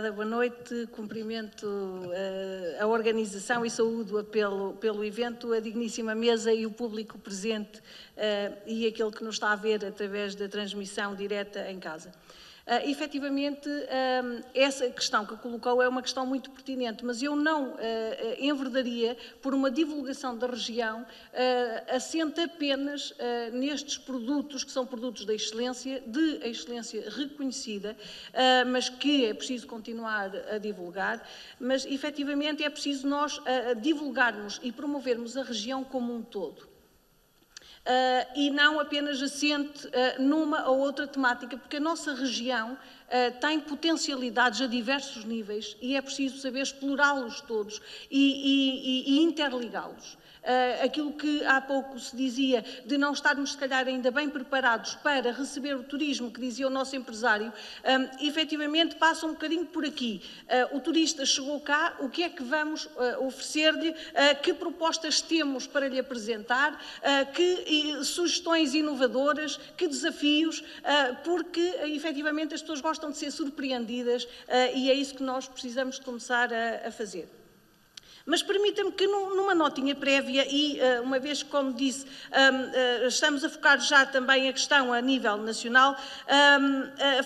obrigada, boa noite. Cumprimento a organização e saúdo-a pelo evento, a digníssima mesa e o público presente e aquele que nos está a ver através da transmissão direta em casa. Efetivamente, essa questão que colocou é uma questão muito pertinente, mas eu não enverdaria por uma divulgação da região assente apenas nestes produtos, que são produtos de excelência reconhecida, mas que é preciso continuar a divulgar, mas efetivamente é preciso nós divulgarmos e promovermos a região como um todo. E não apenas assente numa ou outra temática, porque a nossa região tem potencialidades a diversos níveis e é preciso saber explorá-los todos e interligá-los. Aquilo que há pouco se dizia de não estarmos, se calhar, ainda bem preparados para receber o turismo, que dizia o nosso empresário, efetivamente passa um bocadinho por aqui. O turista chegou cá, o que é que vamos oferecer-lhe, que propostas temos para lhe apresentar, que sugestões inovadoras, que desafios, porque efetivamente as pessoas gostam de ser surpreendidas e é isso que nós precisamos de começar a fazer. Mas permita-me que numa notinha prévia e, uma vez que, como disse, estamos a focar já também a questão a nível nacional,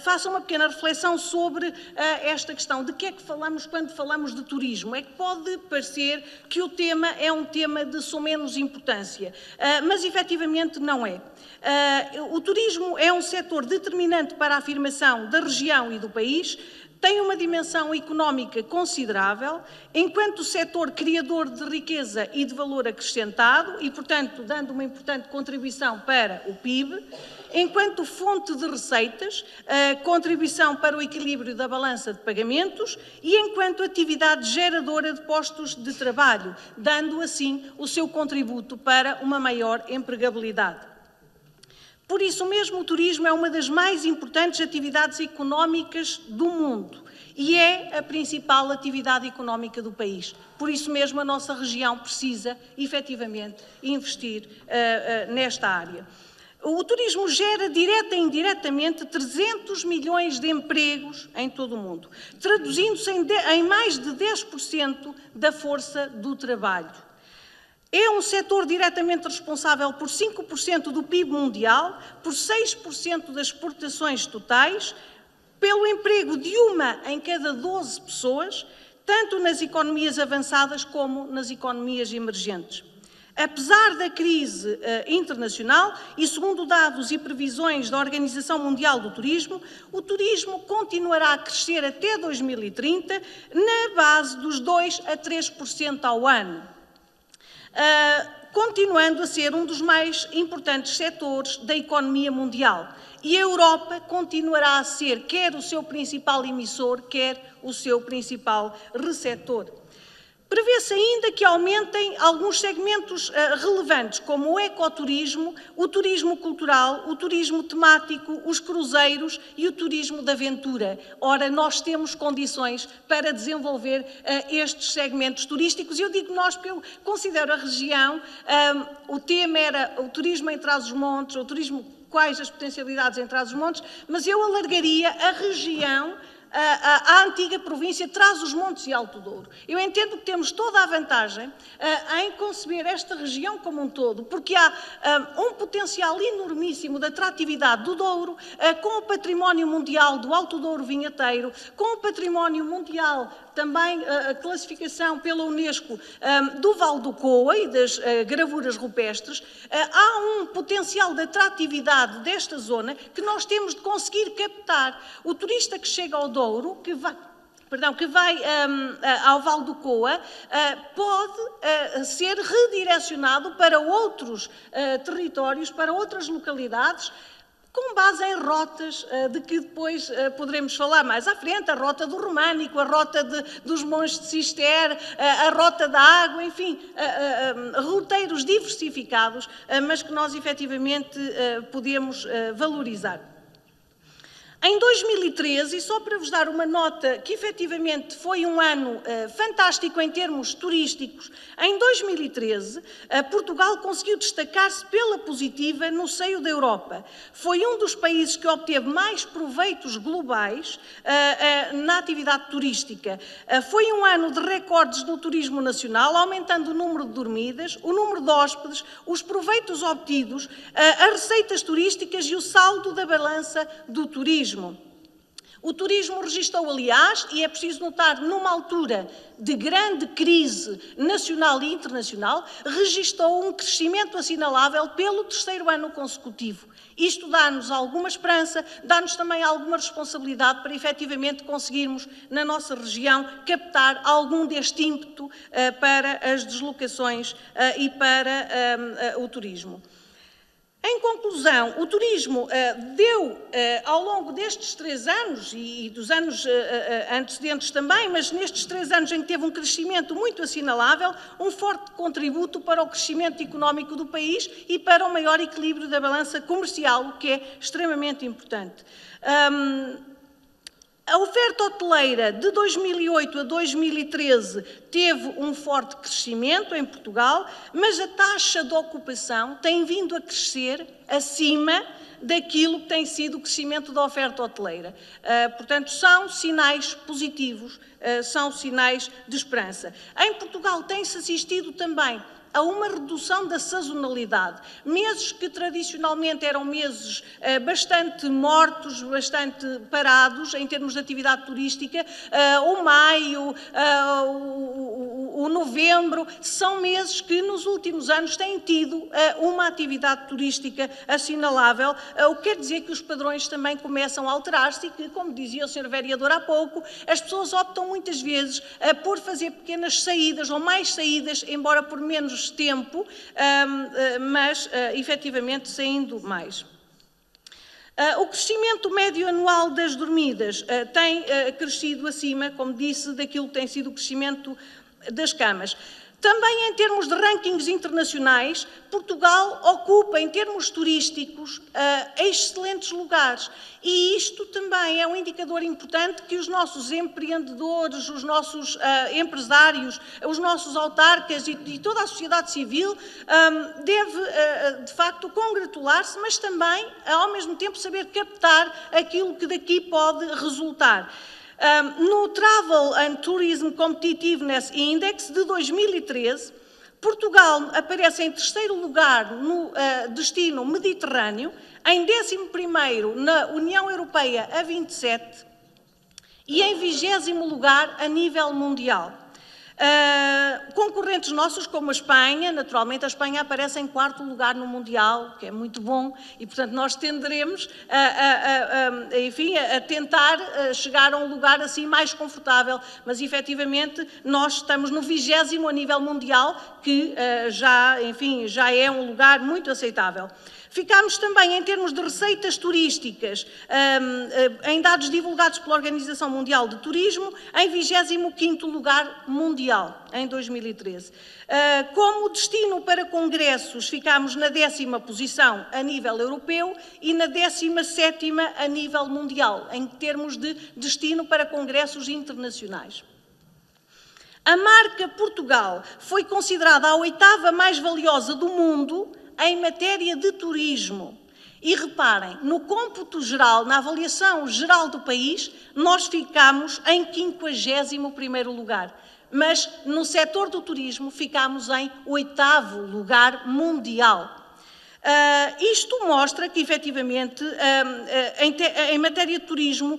faça uma pequena reflexão sobre esta questão. De que é que falamos quando falamos de turismo? É que pode parecer que o tema é um tema de menos importância, mas efetivamente não é. O turismo é um setor determinante para a afirmação da região e do país, tem uma dimensão económica considerável, enquanto setor criador de riqueza e de valor acrescentado e, portanto, dando uma importante contribuição para o PIB, enquanto fonte de receitas, contribuição para o equilíbrio da balança de pagamentos e enquanto atividade geradora de postos de trabalho, dando assim o seu contributo para uma maior empregabilidade. Por isso mesmo, o turismo é uma das mais importantes atividades económicas do mundo e é a principal atividade económica do país. Por isso mesmo, a nossa região precisa, efetivamente, investir nesta área. O turismo gera, direta e indiretamente, 300 milhões de empregos em todo o mundo, traduzindo-se em mais de 10% da força do trabalho. É um setor diretamente responsável por 5% do PIB mundial, por 6% das exportações totais, pelo emprego de 1 em cada 12 pessoas, tanto nas economias avançadas como nas economias emergentes. Apesar da crise internacional e segundo dados e previsões da Organização Mundial do Turismo, o turismo continuará a crescer até 2030 na base dos 2 a 3% ao ano. Continuando a ser um dos mais importantes setores da economia mundial. E a Europa continuará a ser quer o seu principal emissor, quer o seu principal receptor. Prevê-se ainda que aumentem alguns segmentos relevantes, como o ecoturismo, o turismo cultural, o turismo temático, os cruzeiros e o turismo de aventura. Ora, nós temos condições para desenvolver estes segmentos turísticos. Eu digo nós porque eu considero a região, o tema era o turismo em Trás-os-Montes, o turismo, quais as potencialidades em Trás-os-Montes, mas eu alargaria a região à antiga província Trás-os-Montes e Alto Douro. Eu entendo que temos toda a vantagem em conceber esta região como um todo, porque há um potencial enormíssimo de atratividade do Douro, com o património mundial do Alto Douro vinheteiro, com o património mundial também a classificação pela Unesco do Vale do Coa e das gravuras rupestres. Há um potencial de atratividade desta zona que nós temos de conseguir captar. O turista que chega ao Douro, que vai ao Vale do Coa, pode ser redirecionado para outros territórios, para outras localidades, com base em rotas de que depois poderemos falar mais à frente, a rota do Românico, a rota dos Montes de Cister, a rota da água, enfim, roteiros diversificados, mas que nós efetivamente podemos valorizar. Em 2013, e só para vos dar uma nota que efetivamente foi um ano fantástico em termos turísticos, em 2013 Portugal conseguiu destacar-se pela positiva no seio da Europa. Foi um dos países que obteve mais proveitos globais na atividade turística. Foi um ano de recordes no turismo nacional, aumentando o número de dormidas, o número de hóspedes, os proveitos obtidos, as receitas turísticas e o saldo da balança do turismo. O turismo registrou, aliás, e é preciso notar, numa altura de grande crise nacional e internacional, registrou um crescimento assinalável pelo terceiro ano consecutivo. Isto dá-nos alguma esperança, dá-nos também alguma responsabilidade para efetivamente conseguirmos, na nossa região, captar algum deste ímpeto para as deslocações e para o turismo. Em conclusão, o turismo deu, ao longo destes 3 anos, e dos anos antecedentes também, mas nestes 3 anos em que teve um crescimento muito assinalável, um forte contributo para o crescimento económico do país e para o maior equilíbrio da balança comercial, o que é extremamente importante. A oferta hoteleira de 2008 a 2013 teve um forte crescimento em Portugal, mas a taxa de ocupação tem vindo a crescer acima daquilo que tem sido o crescimento da oferta hoteleira. Portanto, são sinais positivos, são sinais de esperança. Em Portugal tem-se assistido também a uma redução da sazonalidade. Meses que tradicionalmente eram meses bastante mortos, bastante parados em termos de atividade turística, o maio, o novembro, são meses que nos últimos anos têm tido uma atividade turística assinalável, o que quer dizer que os padrões também começam a alterar-se e que, como dizia o Sr. Vereador há pouco, as pessoas optam muitas vezes por fazer pequenas saídas ou mais saídas, embora por menos tempo, mas efetivamente saindo mais. O crescimento médio anual das dormidas tem crescido acima, como disse, daquilo que tem sido o crescimento das camas. Também em termos de rankings internacionais, Portugal ocupa, em termos turísticos, excelentes lugares. E isto também é um indicador importante que os nossos empreendedores, os nossos empresários, os nossos autarcas e toda a sociedade civil deve, de facto, congratular-se, mas também, ao mesmo tempo, saber captar aquilo que daqui pode resultar. No Travel and Tourism Competitiveness Index de 2013, Portugal aparece em terceiro lugar no destino mediterrâneo, em 11º na União Europeia a 27 e em 20º lugar a nível mundial. Concorrentes nossos como a Espanha, naturalmente a Espanha aparece em 4º lugar no Mundial, que é muito bom, e portanto nós tenderemos enfim, a tentar chegar a um lugar assim mais confortável, mas efetivamente nós estamos no 20º a nível mundial, que enfim, já é um lugar muito aceitável. Ficámos também, em termos de receitas turísticas, em dados divulgados pela Organização Mundial de Turismo, em 25º lugar mundial, em 2013. Como destino para congressos, ficámos na 10ª posição a nível europeu e na 17ª a nível mundial, em termos de destino para congressos internacionais. A marca Portugal foi considerada a 8ª mais valiosa do mundo em matéria de turismo. E reparem, no cômputo geral, na avaliação geral do país, nós ficamos em 51º lugar. Mas no setor do turismo ficamos em 8º lugar mundial. Isto mostra que, efetivamente, em matéria de turismo,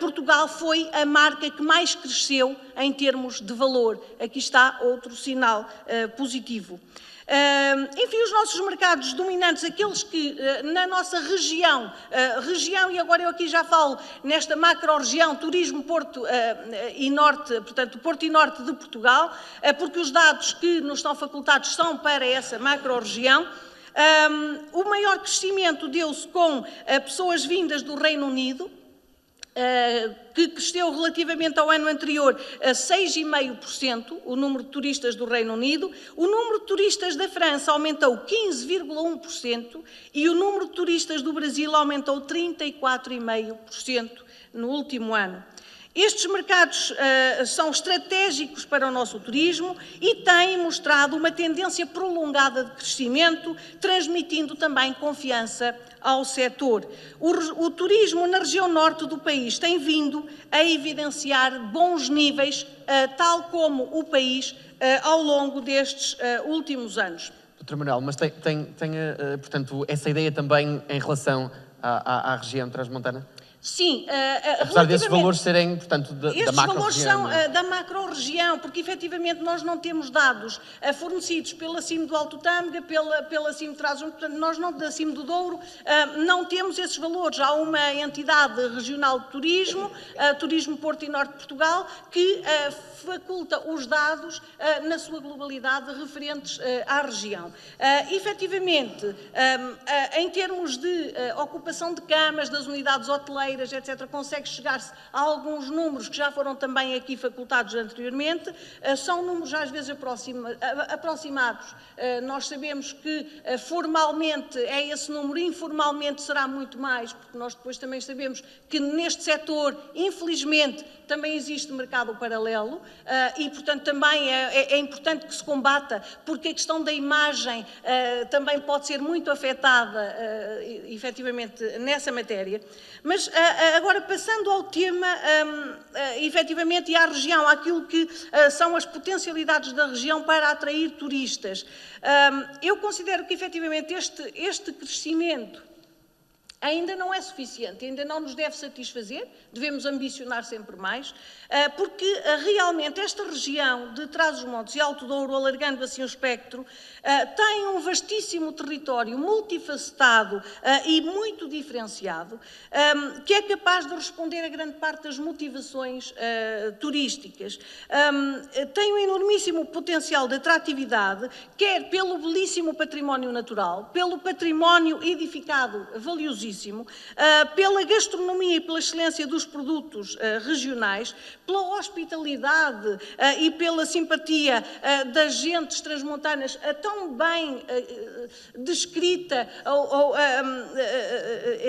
Portugal foi a marca que mais cresceu em termos de valor. Aqui está outro sinal positivo. Enfim, os nossos mercados dominantes, aqueles que na nossa região, e agora eu aqui já falo nesta macro-região, turismo Porto e Norte, portanto, Porto e Norte de Portugal, porque os dados que nos estão facultados são para essa macro-região. O maior crescimento deu-se com pessoas vindas do Reino Unido, que cresceu relativamente ao ano anterior a 6,5%, o número de turistas do Reino Unido. O número de turistas da França aumentou 15,1% e o número de turistas do Brasil aumentou 34,5% no último ano. Estes mercados são estratégicos para o nosso turismo e têm mostrado uma tendência prolongada de crescimento, transmitindo também confiança ao setor. O turismo na região norte do país tem vindo a evidenciar bons níveis, tal como o país ao longo destes últimos anos. Doutor Manuel, mas tem portanto, essa ideia também em relação à região transmontana? Sim, apesar desses valores serem, portanto, da macro-região. Estes valores são da macro-região, porque efetivamente nós não temos dados fornecidos pela CIM do Alto Tâmega, pela CIM de Trás-os-Montes, portanto nós não, da CIM do Douro, não temos esses valores. Há uma entidade regional de turismo, Turismo Porto e Norte de Portugal, que faculta os dados na sua globalidade referentes à região. Efetivamente, em termos de ocupação de camas das unidades hoteleiras, etc., consegue chegar-se a alguns números que já foram também aqui facultados anteriormente. São números às vezes aproximados. Nós sabemos que formalmente é esse número, informalmente será muito mais, porque nós depois também sabemos que neste setor, infelizmente, também existe mercado paralelo e, portanto, também é importante que se combata, porque a questão da imagem também pode ser muito afetada, efetivamente, nessa matéria. Mas, agora, passando ao tema, efetivamente, e à região, àquilo que são as potencialidades da região para atrair turistas, eu considero que, efetivamente, este crescimento ainda não é suficiente, ainda não nos deve satisfazer, devemos ambicionar sempre mais, porque realmente esta região de Trás-os-Montes e Alto Douro, alargando assim o espectro, tem um vastíssimo território multifacetado e muito diferenciado, que é capaz de responder a grande parte das motivações turísticas. Tem um enormíssimo potencial de atratividade, quer pelo belíssimo património natural, pelo património edificado valiosíssimo, pela gastronomia e pela excelência dos produtos regionais, pela hospitalidade e pela simpatia das gentes transmontanas tão bem descrita,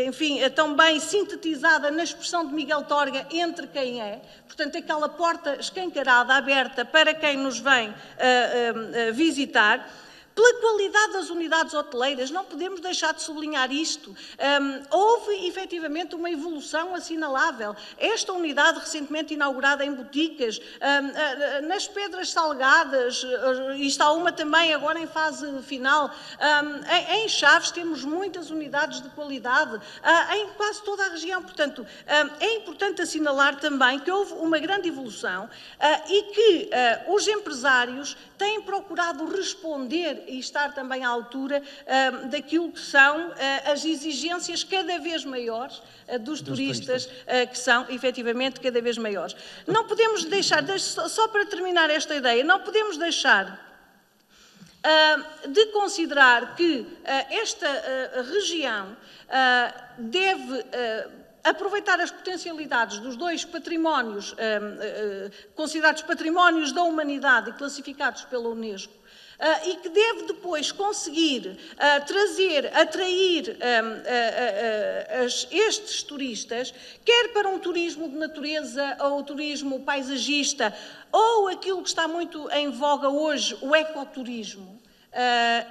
enfim, tão bem sintetizada na expressão de Miguel Torga, entre quem é. Portanto, aquela porta escancarada, aberta para quem nos vem visitar. Pela qualidade das unidades hoteleiras, não podemos deixar de sublinhar isto. Houve, efetivamente, uma evolução assinalável. Esta unidade, recentemente inaugurada em Boticas, nas Pedras Salgadas, e está uma também agora em fase final, em Chaves temos muitas unidades de qualidade, em quase toda a região. Portanto, é importante assinalar também que houve uma grande evolução e que os empresários têm procurado responder e estar também à altura daquilo que são as exigências cada vez maiores dos turistas, que são, efetivamente, cada vez maiores. Não podemos deixar, só para terminar esta ideia, não podemos deixar de considerar que esta região deve aproveitar as potencialidades dos dois patrimónios, considerados patrimónios da humanidade e classificados pela Unesco, e que deve depois conseguir atrair estes turistas, quer para um turismo de natureza ou turismo paisagista, ou aquilo que está muito em voga hoje, o ecoturismo.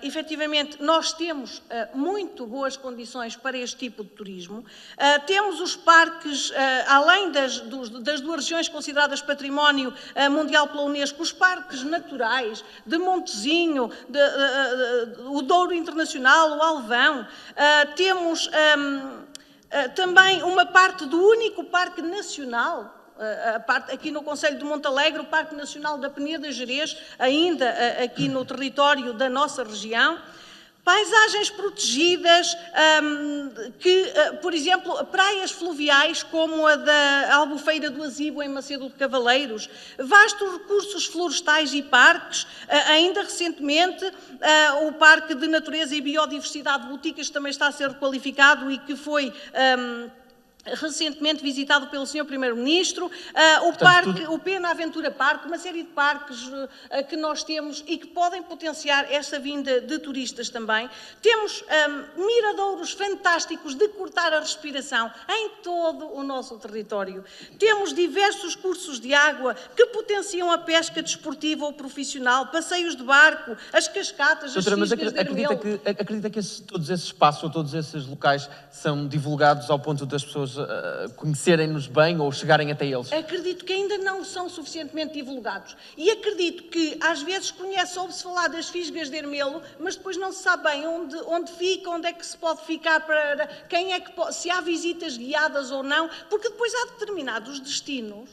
Efetivamente, nós temos muito boas condições para este tipo de turismo. Temos os parques, além das duas regiões consideradas património mundial pela Unesco, os parques naturais de Montezinho, o Douro Internacional, o Alvão. Temos também uma parte do único parque nacional, aqui no concelho de Montalegre, o Parque Nacional da Peneda Gerês, ainda aqui no território da nossa região. Paisagens protegidas, por exemplo, praias fluviais como a da Albufeira do Azibo, em Macedo de Cavaleiros, vastos recursos florestais e parques, ainda recentemente o Parque de Natureza e Biodiversidade de Boticas também está a ser requalificado e que foi recentemente visitado pelo Sr. Primeiro-Ministro, o Pena Aventura Parque, uma série de parques que nós temos e que podem potenciar esta vinda de turistas também. Temos miradouros fantásticos de cortar a respiração em todo o nosso território. Temos diversos cursos de água que potenciam a pesca desportiva ou profissional, passeios de barco, as cascatas, as fisgas de Armelo. Acredita que todos esses espaços ou todos esses locais são divulgados ao ponto das pessoas conhecerem-nos bem ou chegarem até eles? Acredito que ainda não são suficientemente divulgados. E acredito que, às vezes, ouve-se falar das fisgas de Armelo, mas depois não se sabe bem onde fica, onde é que se pode ficar, para quem é que se há visitas guiadas ou não, porque depois há determinados destinos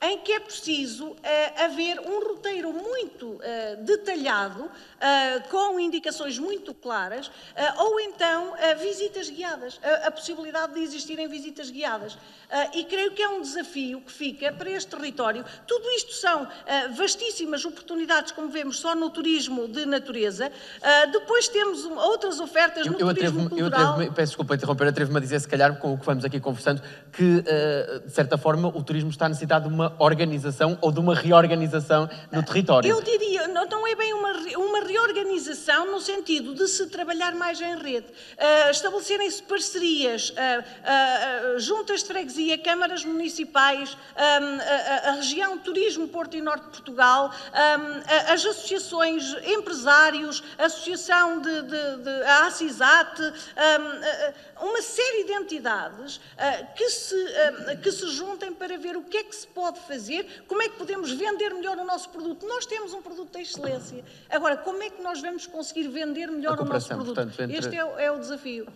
em que é preciso haver um roteiro muito detalhado, com indicações muito claras, ou então visitas guiadas, a possibilidade de existirem visitas guiadas. E creio que é um desafio que fica para este território. Tudo isto são vastíssimas oportunidades, como vemos, só no turismo de natureza. Depois temos outras ofertas no turismo cultural. Peço desculpa interromper, atrevo-me a dizer, se calhar, com o que vamos aqui conversando, que, de certa forma, o turismo está necessitado de uma organização ou de uma reorganização no território. Eu diria, não é bem uma reorganização no sentido de se trabalhar mais em rede, estabelecerem-se parcerias, juntas de freguesia, câmaras municipais, a região Turismo Porto e Norte de Portugal, as associações, empresários, a associação a ACISAT, uma série de entidades que se juntem para ver o que é que se pode fazer, como é que podemos vender melhor o nosso produto. Nós temos um produto de excelência. Agora, como é que nós vamos conseguir vender melhor o nosso produto? Portanto, Este é o desafio.